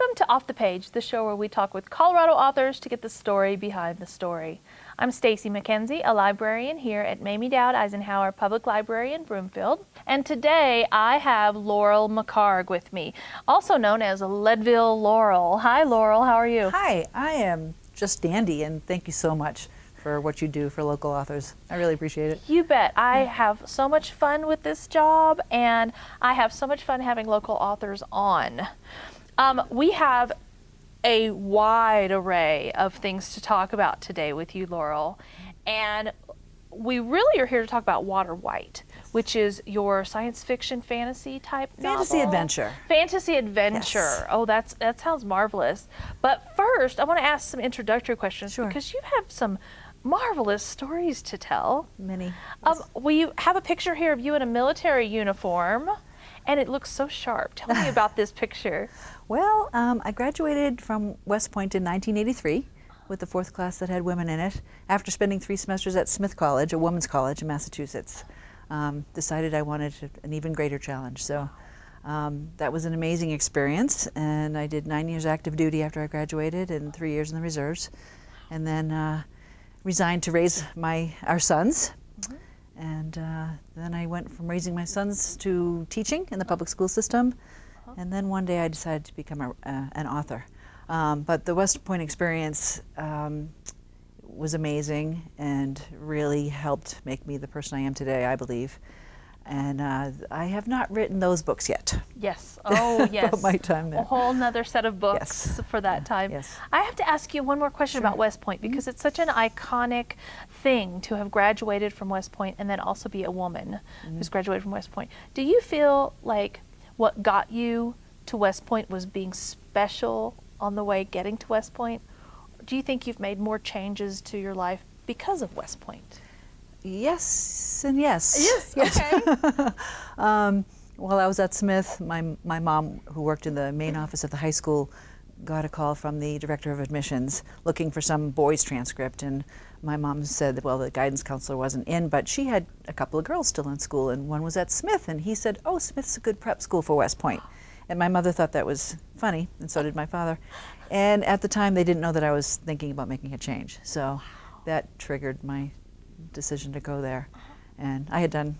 Welcome to Off the Page, the show where we talk with Colorado authors to get the story behind the story. I'm Stacy McKenzie, a librarian here at Mamie Doud Eisenhower Public Library in Broomfield. And today I have Laurel McHargue with me, also known as Leadville Laurel. Hi, Laurel. How are you? Hi, I am just dandy, and thank you so much for what you do for local authors. I really appreciate it. You bet. I have so much fun with this job, and I have so much fun having local authors on. We have a wide array of things to talk about today with you, Laurel, and we really are here to talk about Waterwight, which is your science fiction fantasy type Fantasy novel. adventure. Fantasy adventure. Yes. Oh, that sounds marvelous. But first, I want to ask some introductory questions because you have some marvelous stories to tell. Many. We have a picture here of you in a military uniform, and it looks so sharp. Tell me about this picture. Well, I graduated from West Point in 1983 with the fourth class that had women in it. After spending 3 semesters at Smith College, a women's college in Massachusetts, decided I wanted an even greater challenge. So that was an amazing experience, and I did 9 years active duty after I graduated and 3 years in the reserves, and then resigned to raise our sons. And then I went from raising my sons to teaching in the public school system. And then one day I decided to become an author. But the West Point experience was amazing and really helped make me the person I am today, I believe. And I have not written those books yet. Yes. Oh, yes. About my time there. A whole nother set of books for that time. Yes. I have to ask you one more question about West Point because it's such an iconic thing to have graduated from West Point and then also be a woman who's graduated from West Point. Do you feel like what got you to West Point was being special on the way getting to West Point? Or do you think you've made more changes to your life because of West Point? Yes and yes. Yes. Okay. While I was at Smith, my mom, who worked in the main office of the high school, got a call from the director of admissions looking for some boys transcript, and my mom said that, well, the guidance counselor wasn't in, but she had a couple of girls still in school, and one was at Smith, and he said, oh, Smith's a good prep school for West Point. And my mother thought that was funny, and so did my father. And at the time, they didn't know that I was thinking about making a change, so that triggered my decision to go there. And I had done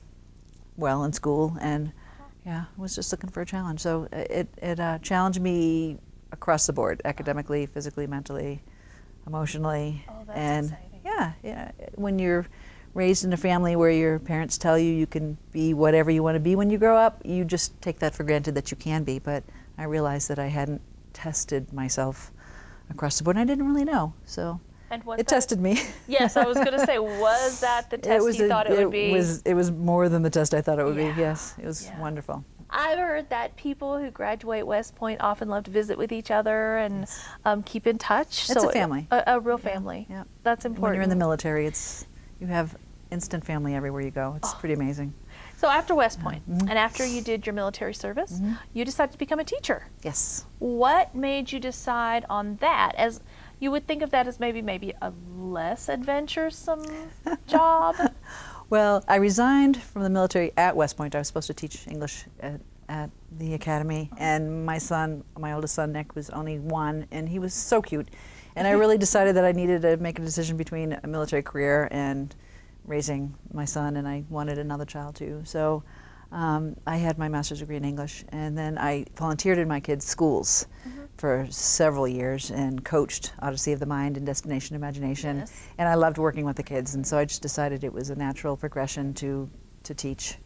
well in school, and yeah, was just looking for a challenge. So it challenged me across the board, academically, physically, mentally, emotionally. Oh, that's and exciting. Yeah, when you're raised in a family where your parents tell you you can be whatever you want to be when you grow up, you just take that for granted that you can be. But I realized that I hadn't tested myself across the board, and I didn't really know. So and it tested me. Yes, I was going to say, was that the test you thought it would be? It was more than the test I thought it would Yeah. be, yes. It was wonderful. I've heard that people who graduate West Point often love to visit with each other and keep in touch. It's a family. A real family. Yeah. That's important. When you're in the military, you have instant family everywhere you go. It's pretty amazing. So after West Point, and after you did your military service, you decided to become a teacher. Yes. What made you decide on that? As you would think of that as maybe a less adventuresome job? Well, I resigned from the military at West Point. I was supposed to teach English at the academy, and my oldest son, Nick, was only 1, and he was so cute. And I really decided that I needed to make a decision between a military career and raising my son, and I wanted another child too. So I had my master's degree in English, and then I volunteered in my kids' schools for several years and coached Odyssey of the Mind and Destination Imagination. Yes. And I loved working with the kids, and so I just decided it was a natural progression to teach.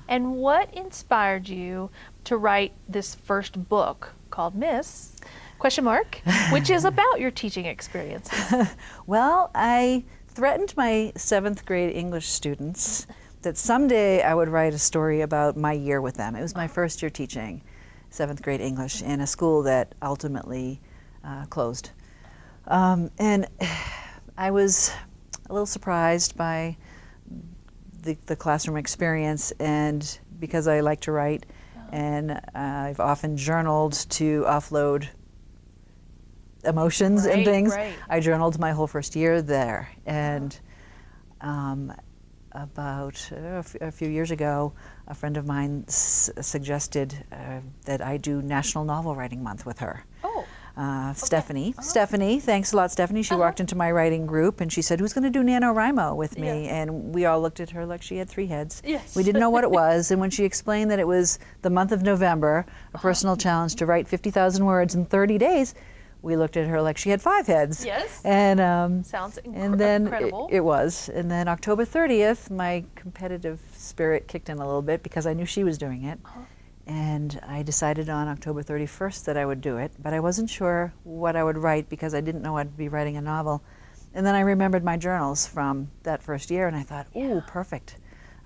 And what inspired you to write this first book called Miss ? Which is about your teaching experiences? Well, I threatened my 7th grade English students that someday I would write a story about my year with them. It was my first year teaching 7th grade English in a school that ultimately closed. And I was a little surprised by the classroom experience, and because I like to write, and I've often journaled to offload emotions and things. Right. I journaled my whole first year there, and about a few years ago, a friend of mine suggested that I do National Novel Writing Month with her. Oh. Stephanie. Stephanie, thanks a lot, Stephanie. She walked into my writing group and she said, "Who's going to do NaNoWriMo with me?" Yeah. And we all looked at her like she had three heads. Yes. We didn't know what it was. And when she explained that it was the month of November, a personal challenge to write 50,000 words in 30 days, we looked at her like she had five heads. Yes. And Sounds and then incredible. it was. And then October 30th, my competitive spirit kicked in a little bit because I knew she was doing it. And I decided on October 31st that I would do it, but I wasn't sure what I would write because I didn't know I'd be writing a novel. And then I remembered my journals from that first year and I thought, ooh, perfect.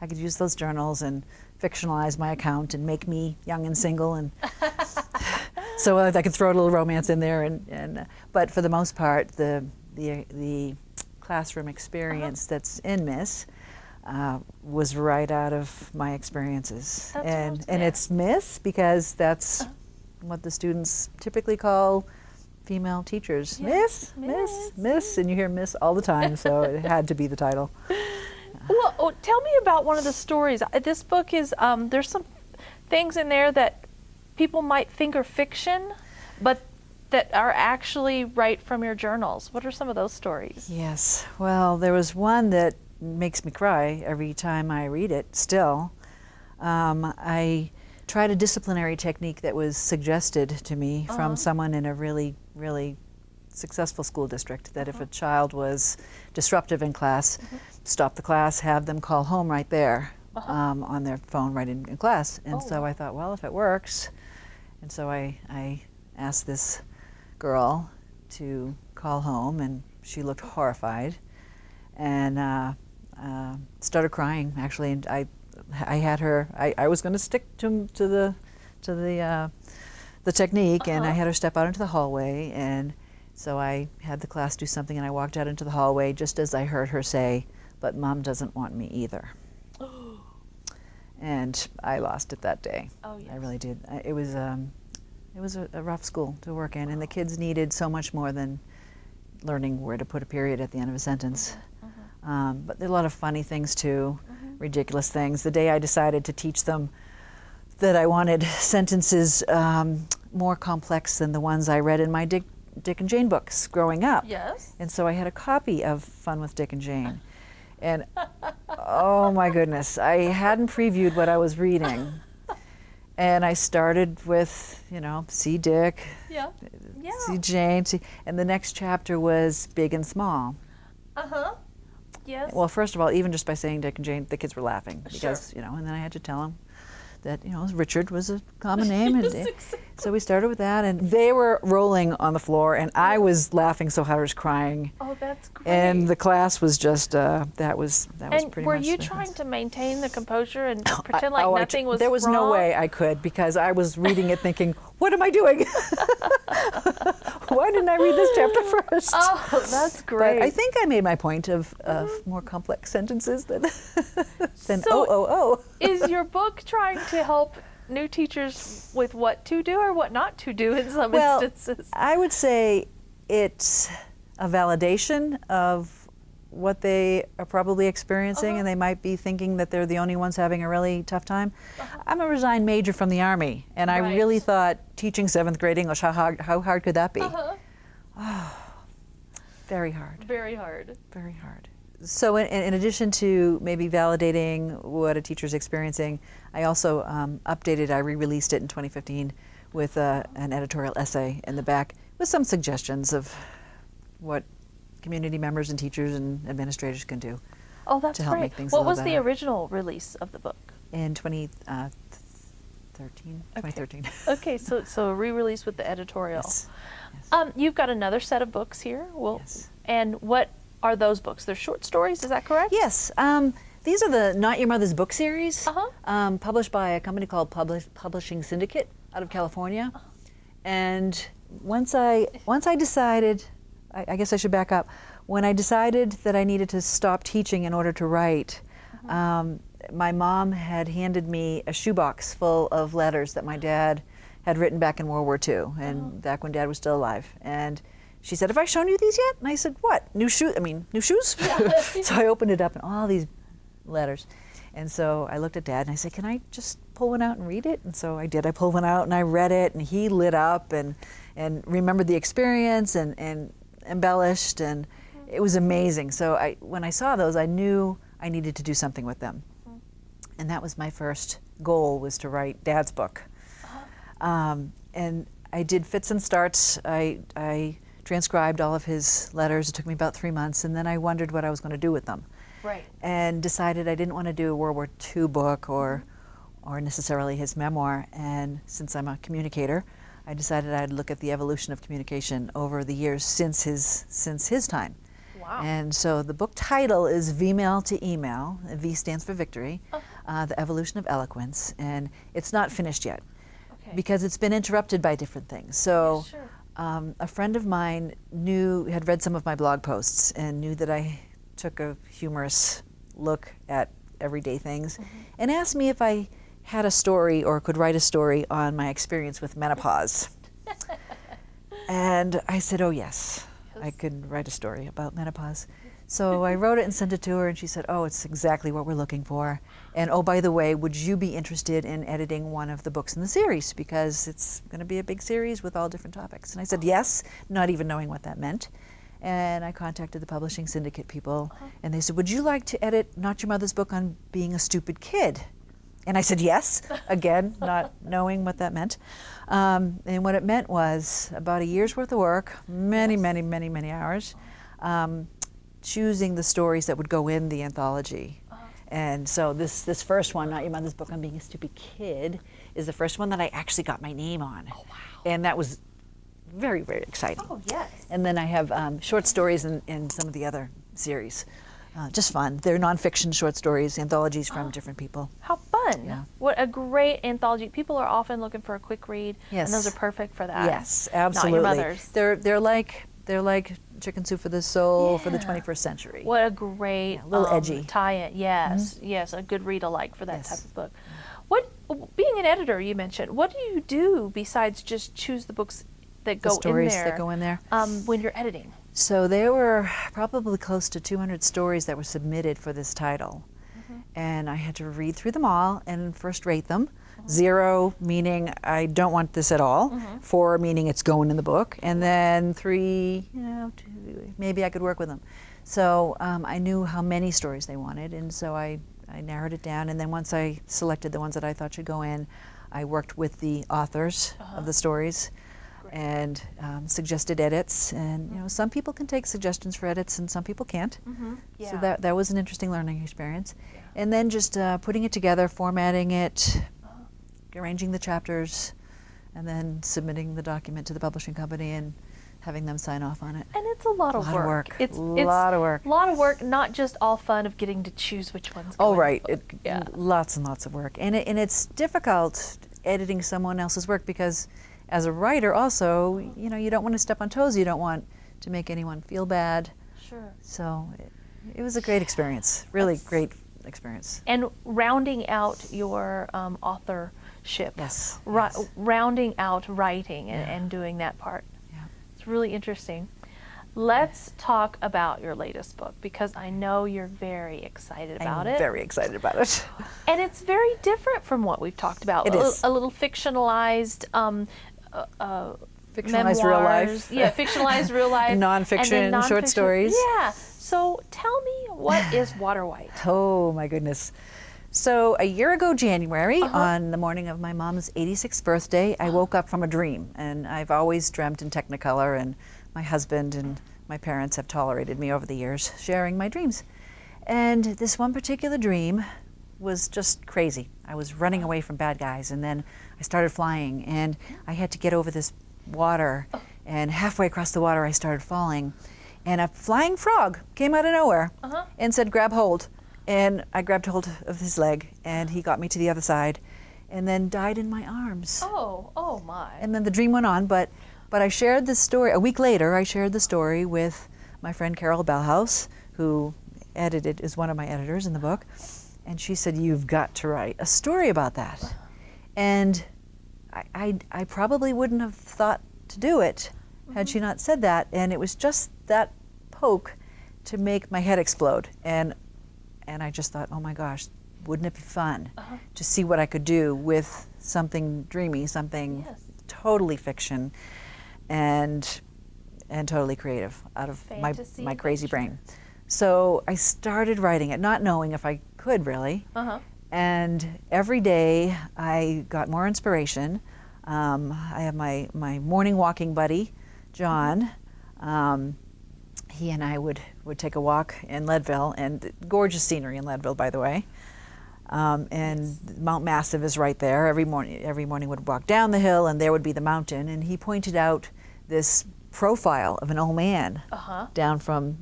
I could use those journals and fictionalize my account and make me young and single, and so I could throw a little romance in there. But for the most part, the classroom experience that's in Miss was right out of my experiences. And it's Miss because that's what the students typically call female teachers. Yes. Miss, and you hear Miss all the time, so it had to be the title. Well, tell me about one of the stories. This book is, there's some things in there that people might think are fiction, but that are actually right from your journals. What are some of those stories? Yes, well, there was one that makes me cry every time I read it still. I tried a disciplinary technique that was suggested to me from someone in a really, really successful school district, that if a child was disruptive in class, stop the class, have them call home right there on their phone right in class. And so I thought, well, if it works. And so I asked this girl to call home, and she looked horrified and started crying, actually. And I had her, I was going to stick to the technique, and I had her step out into the hallway, and so I had the class do something, and I walked out into the hallway just as I heard her say, "But Mom doesn't want me either." And I lost it that day. Oh, yes. I really did. It was a rough school to work in, and the kids needed so much more than learning where to put a period at the end of a sentence. But there are a lot of funny things too, ridiculous things. The day I decided to teach them that I wanted sentences more complex than the ones I read in my Dick and Jane books growing up. Yes. And so I had a copy of Fun with Dick and Jane. And oh my goodness, I hadn't previewed what I was reading. And I started with, see Dick, see Jane, and the next chapter was Big and Small. Yes. Well, first of all, even just by saying Dick and Jane, the kids were laughing because, and then I had to tell them that, Richard was a common name. And Exactly. so we started with that, and they were rolling on the floor, and I was laughing so hard I was crying. Oh, that's great. And the class was just, that was pretty much. And were you trying to maintain the composure and pretend like nothing was There was wrong? no way I could, because I was reading it thinking, what am I doing? Why didn't I read this chapter first? Oh, that's great. But I think I made my point of more complex sentences than So is your book trying to help new teachers with what to do or what not to do in some instances? I would say it's a validation of what they are probably experiencing, and they might be thinking that they're the only ones having a really tough time. I'm a resigned major from the Army, and I really thought teaching 7th grade English, how hard could that be? Oh, very hard. Very hard. Very hard. So in addition to maybe validating what a teacher's experiencing, I also I re-released it in 2015 with an editorial essay in the back with some suggestions of what community members and teachers and administrators can do to help make things a little better. What was the original release of the book? In 2013. Okay, so a re-release with the editorial. Yes. You've got another set of books here. Yes. And what are those books? They're short stories, is that correct? Yes. These are the Not Your Mother's Book series, published by a company called Publishing Syndicate out of California. And once I decided, I guess I should back up, when I decided that I needed to stop teaching in order to write, my mom had handed me a shoebox full of letters that my dad had written back in World War II, and back when Dad was still alive. And she said, "Have I shown you these yet?" And I said, "What? New shoes? New shoes?" So I opened it up, and all these letters. And so I looked at Dad and I said, can I just pull one out and read it? And so I did. I pulled one out and I read it, and he lit up and remembered the experience and embellished, and it was amazing. So when I saw those, I knew I needed to do something with them. And that was my first goal, was to write Dad's book. And I did fits and starts. I transcribed all of his letters. It took me about 3 months, and then I wondered what I was going to do with them. Right. And decided I didn't want to do a World War II book or necessarily his memoir. And since I'm a communicator, I decided I'd look at the evolution of communication over the years since his time. Wow. And so the book title is V-Mail to Email. V stands for victory, The Evolution of Eloquence. And it's not finished yet because it's been interrupted by different things. So a friend of mine had read some of my blog posts and knew that I took a humorous look at everyday things and asked me if I had a story or could write a story on my experience with menopause. And I said, oh yes, I could write a story about menopause. So I wrote it and sent it to her, and she said, oh, it's exactly what we're looking for. And oh, by the way, would you be interested in editing one of the books in the series? Because it's going to be a big series with all different topics. And I said yes, not even knowing what that meant. And I contacted the publishing syndicate people, and they said, would you like to edit Not Your Mother's book on being a stupid kid? And I said yes, again, not knowing what that meant. And what it meant was about a year's worth of work, many hours, choosing the stories that would go in the anthology. And so this first one, Not Your Mother's book on being a stupid kid, is the first one that I actually got my name on. Oh, wow. And that was very, very exciting. Oh, yes. And then I have short stories in some of the other series. Just fun. They're nonfiction short stories, anthologies from different people. How fun. Yeah. What a great anthology. People are often looking for a quick read, yes. and those are perfect for that. Yes, absolutely. Not Your Mother's. They're like Chicken Soup for the Soul for the 21st century. What a great a little edgy tie-in. Yes, yes, a good read alike for that type of book. Being an editor, you mentioned, what do you do besides just choose the books that go in there? The stories that go in there. When you're editing. So there were probably close to 200 stories that were submitted for this title. And I had to read through them all and first rate them. 0 meaning I don't want this at all. 4 meaning it's going in the book. And then 3, 2, maybe I could work with them. So I knew how many stories they wanted, and so I narrowed it down. And then once I selected the ones that I thought should go in, I worked with the authors of the stories and suggested edits. And some people can take suggestions for edits and some people can't. Yeah. So that was an interesting learning experience. Yeah. And then just putting it together, formatting it, arranging the chapters, and then submitting the document to the publishing company and having them sign off on it. And it's a lot of work. It's a lot of work. A lot of work, not just all fun of getting to choose which ones go Oh, in right. the book. Lots and lots of work. And it's difficult editing someone else's work because as a writer also, you don't want to step on toes. You don't want to make anyone feel bad. Sure. So it was a great experience, really great experience. And rounding out your authorship. Yes. Rounding out writing and doing that part. Yeah. It's really interesting. Let's talk about your latest book, because I know you're very excited about it. I'm very excited about it. And it's very different from what we've talked about. It is. A little fictionalized Fictionalized real life. Yeah, fictionalized real life. Nonfiction, short stories. Yeah. So tell me, what is Waterwight? Oh, my goodness. So a year ago, January, on the morning of my mom's 86th birthday, I woke up from a dream. And I've always dreamt in Technicolor, and my husband and my parents have tolerated me over the years, sharing my dreams. And this one particular dream was just crazy. I was running away from bad guys, and then I started flying, and I had to get over this water, and halfway across the water I started falling, and a flying frog came out of nowhere and said, grab hold. And I grabbed hold of his leg, and he got me to the other side, and then died in my arms. Oh my. And then the dream went on, but I shared this story, a week later, I shared the story with my friend Carol Bellhouse, who is one of my editors in the book, and she said, you've got to write a story about that. And I probably wouldn't have thought to do it had she not said that, and it was just that poke to make my head explode. And I just thought, oh my gosh, wouldn't it be fun to see what I could do with something dreamy, something totally fiction, and totally creative out of my crazy brain. So I started writing it, not knowing if I could really. And every day I got more inspiration. I have my morning walking buddy, John. He and I would take a walk in Leadville, and gorgeous scenery in Leadville, by the way. And Mount Massive is right there. Every morning would walk down the hill, and there would be the mountain. And he pointed out this profile of an old man down from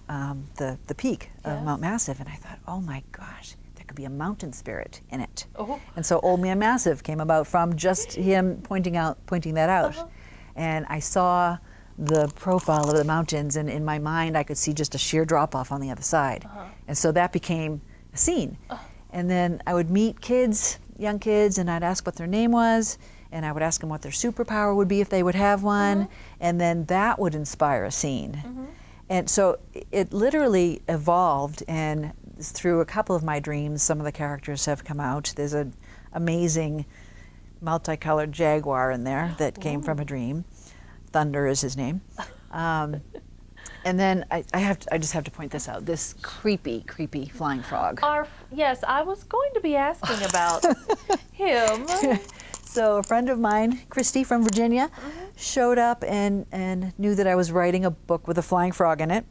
the peak of Mount Massive, and I thought, oh my gosh, there could be a mountain spirit in it. And so Old Man Massive came about from just him pointing that out. And I saw the profile of the mountains, and in my mind I could see just a sheer drop off on the other side. And so that became a scene. And then I would meet kids, young kids, and I'd ask what their name was, and I would ask them what their superpower would be if they would have one, and then that would inspire a scene. And so it literally evolved, and through a couple of my dreams, some of the characters have come out. There's an amazing multicolored jaguar in there that came from a dream. Thunder is his name. And then I just have to point this out, this creepy flying frog. Yes, I was going to be asking about him. So a friend of mine, Christy from Virginia, showed up and knew that I was writing a book with a flying frog in it.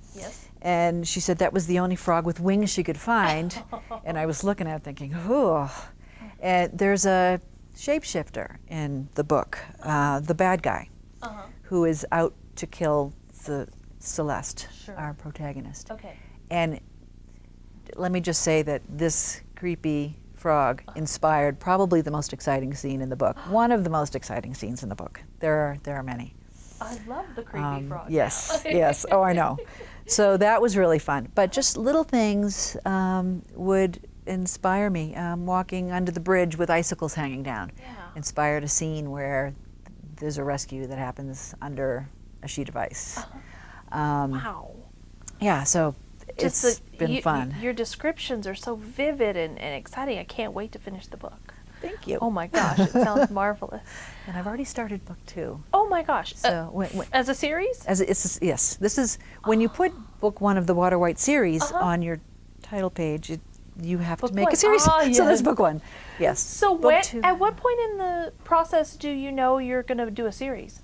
And she said that was the only frog with wings she could find. And I was looking at it thinking, oh. And there's a shapeshifter in the book, the bad guy, who is out to kill the Celeste, our protagonist. And let me just say that this creepy frog inspired probably the most exciting scene in the book. One of the most exciting scenes in the book. There are many. I love the creepy frog. Yes, yes. Oh, I know. So that was really fun. But just little things would inspire me. Walking under the bridge with icicles hanging down inspired a scene where there's a rescue that happens under a sheet of ice. Wow. Yeah, so it's been fun. Your descriptions are so vivid and exciting. I can't wait to finish the book. Thank you. Oh my gosh, it sounds marvelous. And I've already started book 2. Oh my gosh. So as a series? Yes. This is when you put book 1 of the Waterwight series on your title page. You have to make a series. So that's book 1. Yes. So at what point in the process do you know you're going to do a series?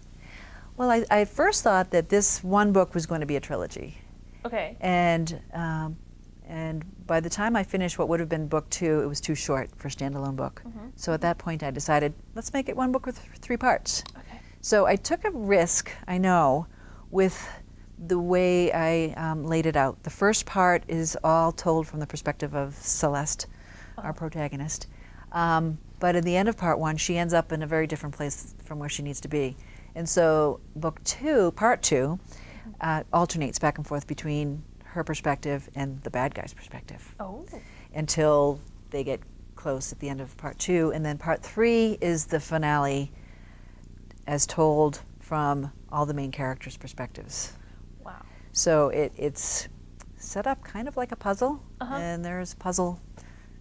Well, I first thought that this one book was going to be a trilogy. And by the time I finished what would have been book 2, it was too short for a standalone book. So at that point I decided, let's make it one book with 3 parts. So I took a risk, I know, with the way I laid it out. The first part is all told from the perspective of Celeste, our protagonist. But at the end of part 1, she ends up in a very different place from where she needs to be. And so book 2, part 2, alternates back and forth between her perspective and the bad guy's perspective. Until they get close at the end of part 2. And then part 3 is the finale as told from all the main characters' perspectives. Wow. So it's set up kind of like a puzzle, and there's puzzle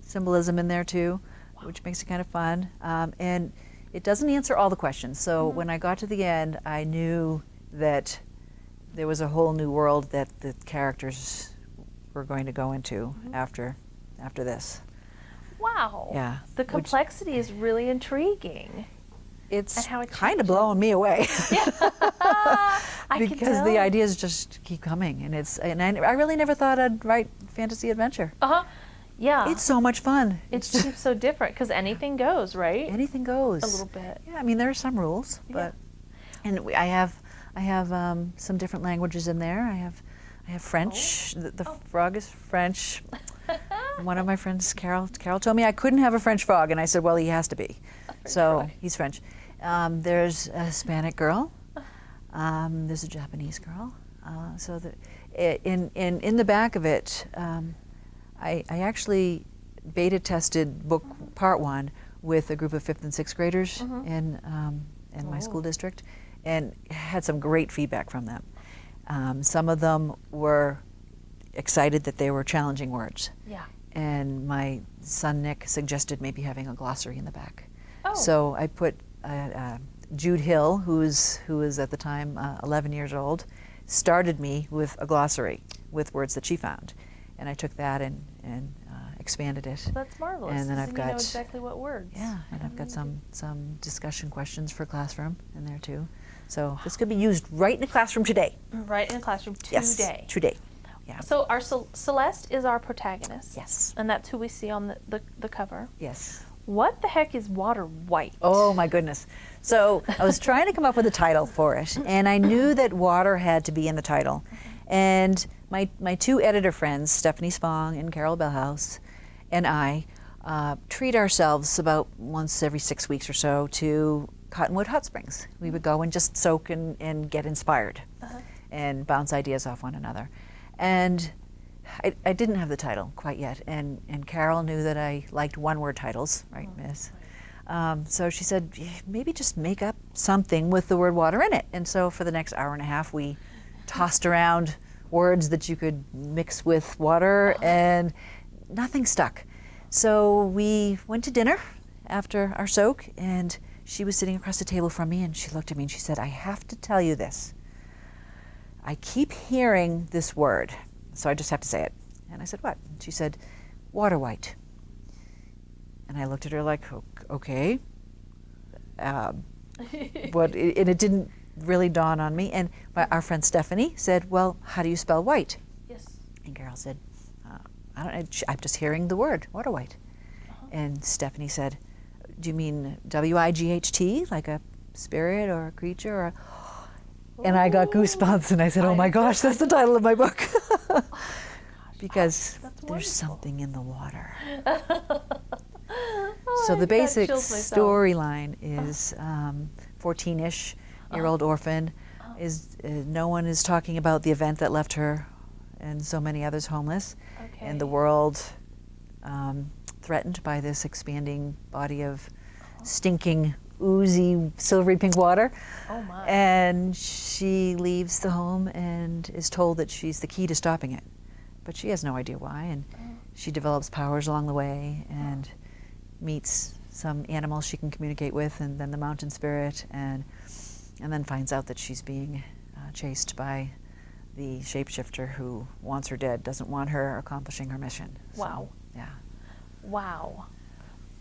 symbolism in there too, which makes it kind of fun. And it doesn't answer all the questions. So when I got to the end, I knew that there was a whole new world that the characters were going to go into after this. Wow. Yeah. The complexity is really intriguing. It's kind of blowing me away. Because the ideas just keep coming, and I really never thought I'd write fantasy adventure. Yeah. It's so much fun. It seems so different because anything goes, right? Anything goes. A little bit. Yeah, I mean there are some rules, but and I have some different languages in there. I have French. The frog is French. One of my friends, Carol told me I couldn't have a French frog, and I said, well, he has to be. So he's French. There's a Hispanic girl. There's a Japanese girl. So in the back of it, I actually beta tested book part 1 with a group of 5th and 6th graders in my school district, and had some great feedback from them. Some of them were excited that they were challenging words. Yeah. And my son Nick suggested maybe having a glossary in the back. Oh. So I put Jude Hill, who was at the time 11 years old, started me with a glossary with words that she found, and I took that and expanded it. That's marvelous. And then I've got, you know exactly what words. Yeah, and I've got some discussion questions for classroom in there too. So this could be used right in the classroom today. Right in the classroom today. Yes, today. Yeah. So our Celeste is our protagonist. Yes. And that's who we see on the cover. Yes. What the heck is Waterwight? Oh my goodness. So I was trying to come up with a title for it, and I knew that water had to be in the title. And my two editor friends, Stephanie Spong and Carol Bellhouse, and I treat ourselves about once every 6 weeks or so to Cottonwood Hot Springs. We would go and just soak and get inspired and bounce ideas off one another. And I didn't have the title quite yet, and Carol knew that I liked one-word titles, right, Miss? So she said, maybe just make up something with the word water in it. And so for the next hour and a half, we tossed around words that you could mix with water, and nothing stuck. So we went to dinner after our soak, and she was sitting across the table from me, and she looked at me and she said, I have to tell you this. I keep hearing this word, so I just have to say it. And I said, what? And she said, Waterwight. And I looked at her like, okay. And it didn't really dawn on me. And our friend Stephanie said, well, how do you spell white? Yes. And Carol said, I don't know, I'm just hearing the word, Waterwight. And Stephanie said, do you mean W-I-G-H-T, like a spirit or a creature? Or and I got goosebumps, and I said, oh my gosh, that's the title of my book. Because there's something in the water. So the basic storyline is 14-ish-year-old orphan. No one is talking about the event that left her and so many others homeless. Okay. And the world threatened by this expanding body of stinking, oozy, silvery pink water. Oh my. And she leaves the home and is told that she's the key to stopping it. But she has no idea why, and she develops powers along the way and meets some animals she can communicate with, and then the mountain spirit, and then finds out that she's being chased by the shapeshifter who wants her dead, doesn't want her accomplishing her mission. Wow. So, yeah. Wow.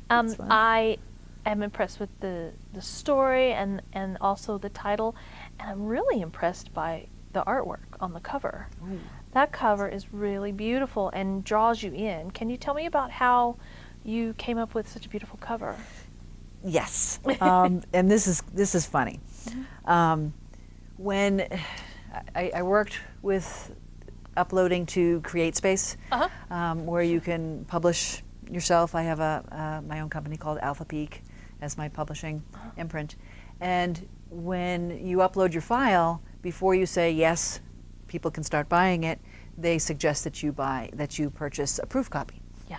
That's fun. I am impressed with the story and also the title, and I'm really impressed by the artwork on the cover. Ooh. That cover is really beautiful and draws you in. Can you tell me about how you came up with such a beautiful cover? Yes, and this is funny. When I worked with uploading to CreateSpace, where you can publish yourself. I have my own company called Alpha Peak as my publishing imprint, and when you upload your file, before you say yes, people can start buying it, they suggest that you purchase a proof copy. Yeah.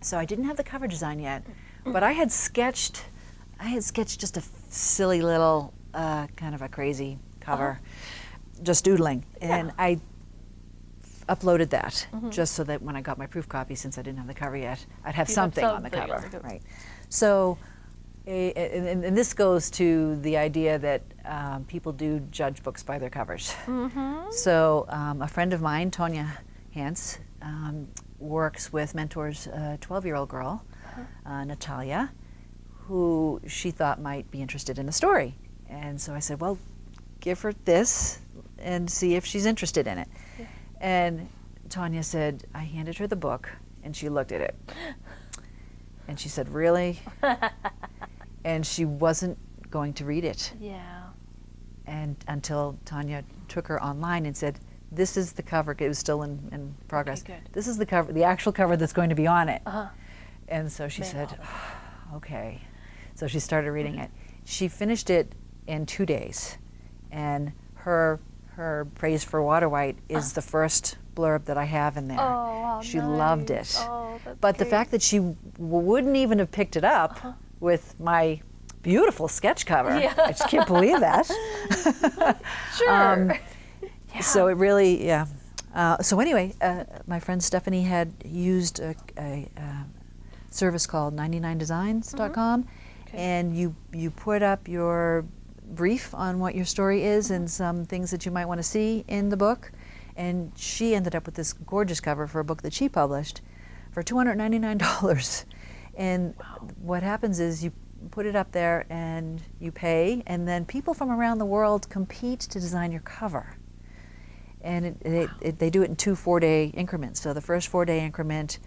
So I didn't have the cover design yet, but I had sketched just a silly little kind of a crazy cover, just doodling, and I uploaded that just so that when I got my proof copy, since I didn't have the cover yet, I'd have something on the cover, right? So, and this goes to the idea that people do judge books by their covers. So a friend of mine, Tonya Hance, mentors a 12-year-old girl, Natalia, who she thought might be interested in the story. And so I said, well, give her this and see if she's interested in it. Yeah. And Tonya said, I handed her the book, and she looked at it. And she said, really? And she wasn't going to read it. Yeah. And until Tonya took her online and said, this is the cover. It was still in progress. Okay, good. This is the cover, the actual cover that's going to be on it. And so she said, okay. So she started reading it. She finished it in 2 days. And her praise for Waterwight is the first blurb that I have in there. Oh, she nice. loved it. Oh, that's but the great. fact that she wouldn't even have picked it up with my beautiful sketch cover, I just can't believe that. Sure. So it really, So anyway, my friend Stephanie had used a service called 99designs.com, and you put up your brief on what your story is and some things that you might want to see in the book, and she ended up with this gorgeous cover for a book that she published for $299. And what happens is you put it up there and you pay, and then people from around the world compete to design your cover. And they do it in 2 4-day increments. So the first 4-day increment,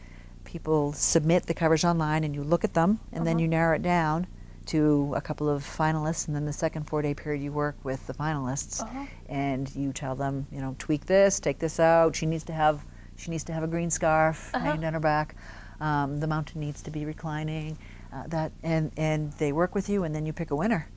people submit the covers online and you look at them, and then you narrow it down to a couple of finalists, and then the second 4-day period you work with the finalists, and you tell them, you know, tweak this, take this out. She needs to have a green scarf hanging down her back. The mountain needs to be reclining. And they work with you, and then you pick a winner,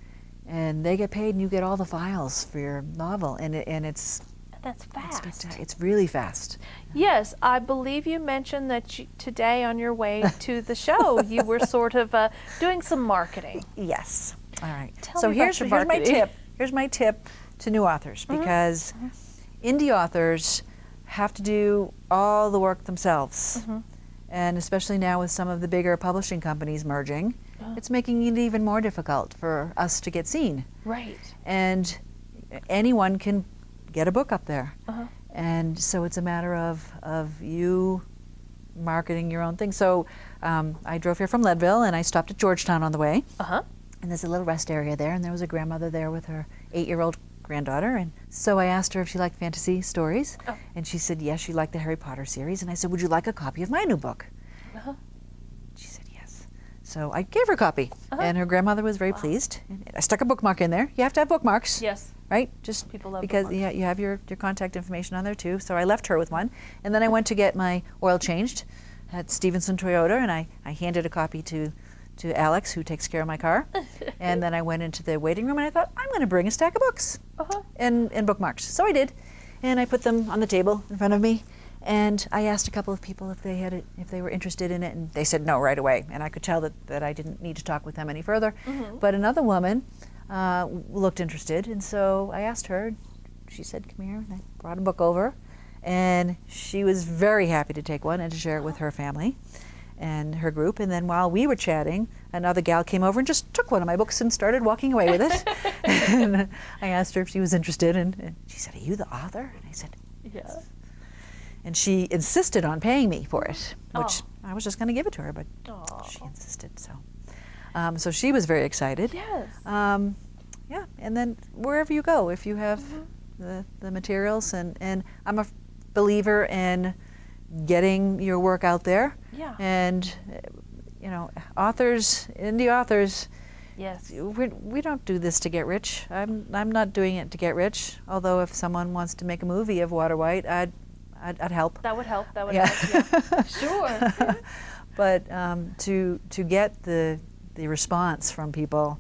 and they get paid, and you get all the files for your novel, and it's. That's fast. It's really fast. Yes, I believe you mentioned that today on your way to the show, you were sort of doing some marketing. Yes. All right. Tell me about your marketing. Here's my tip to new authors, because indie authors have to do all the work themselves. And especially now with some of the bigger publishing companies merging, it's making it even more difficult for us to get seen. Right. And anyone can get a book up there. And so it's a matter of you marketing your own thing. So I drove here from Leadville, and I stopped at Georgetown on the way. And there's a little rest area there, and there was a grandmother there with her 8-year-old granddaughter. And so I asked her if she liked fantasy stories, and she said yes, she liked the Harry Potter series. And I said, would you like a copy of my new book? She said yes. So I gave her a copy, and her grandmother was very pleased. And I stuck a bookmark in there. You have to have bookmarks. Yes. Right? Just people love because bookmarks. you have your contact information on there too. So I left her with one, and then I went to get my oil changed at Stevenson Toyota, and I handed a copy to Alex, who takes care of my car. And then I went into the waiting room, and I thought, I'm going to bring a stack of books and bookmarks. So I did, and I put them on the table in front of me. And I asked a couple of people if they were interested in it, and they said no right away. And I could tell that I didn't need to talk with them any further. But another woman looked interested, and so I asked her. She said, "Come here." And I brought a book over, and she was very happy to take one and to share it with her family and her group. And then while we were chatting, another gal came over and just took one of my books and started walking away with it. And I asked her if she was interested, and she said, "Are you the author?" And I said, "Yes." And she insisted on paying me for it, which I was just going to give it to her, but she insisted. So she was very excited. Yes. Yeah, and then wherever you go, if you have the materials, and I'm a believer in getting your work out there. Yeah. And you know, indie authors. Yes. We don't do this to get rich. I'm not doing it to get rich. Although if someone wants to make a movie of Waterwight, I'd help. That would help. That would help. Yeah. Sure. But to get the response from people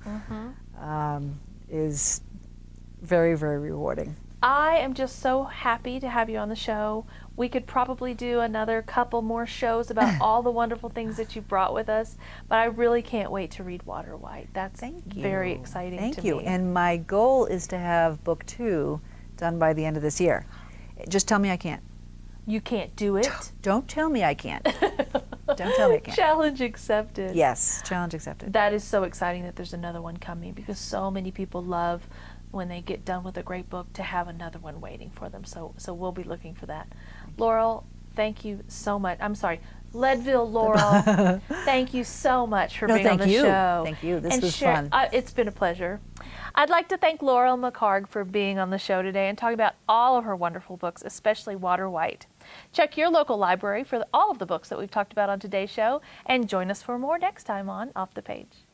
is very, very rewarding. I am just so happy to have you on the show. We could probably do another couple more shows about all the wonderful things that you brought with us, but I really can't wait to read Waterwight. That's very exciting to me. Thank you. And my goal is to have book 2 done by the end of this year. Just tell me I can't. You can't do it? Don't tell me I can't. Don't tell me I can't. Challenge accepted. Yes, challenge accepted. That is so exciting that there's another one coming, because so many people love when they get done with a great book to have another one waiting for them. So we'll be looking for that. Laurel, thank you so much. I'm sorry, Leadville Laurel, thank you so much for being on the show. Thank you. This was fun. It's been a pleasure. I'd like to thank Laurel McHargue for being on the show today and talking about all of her wonderful books, especially Waterwight. Check your local library for all of the books that we've talked about on today's show, and join us for more next time on Off the Page.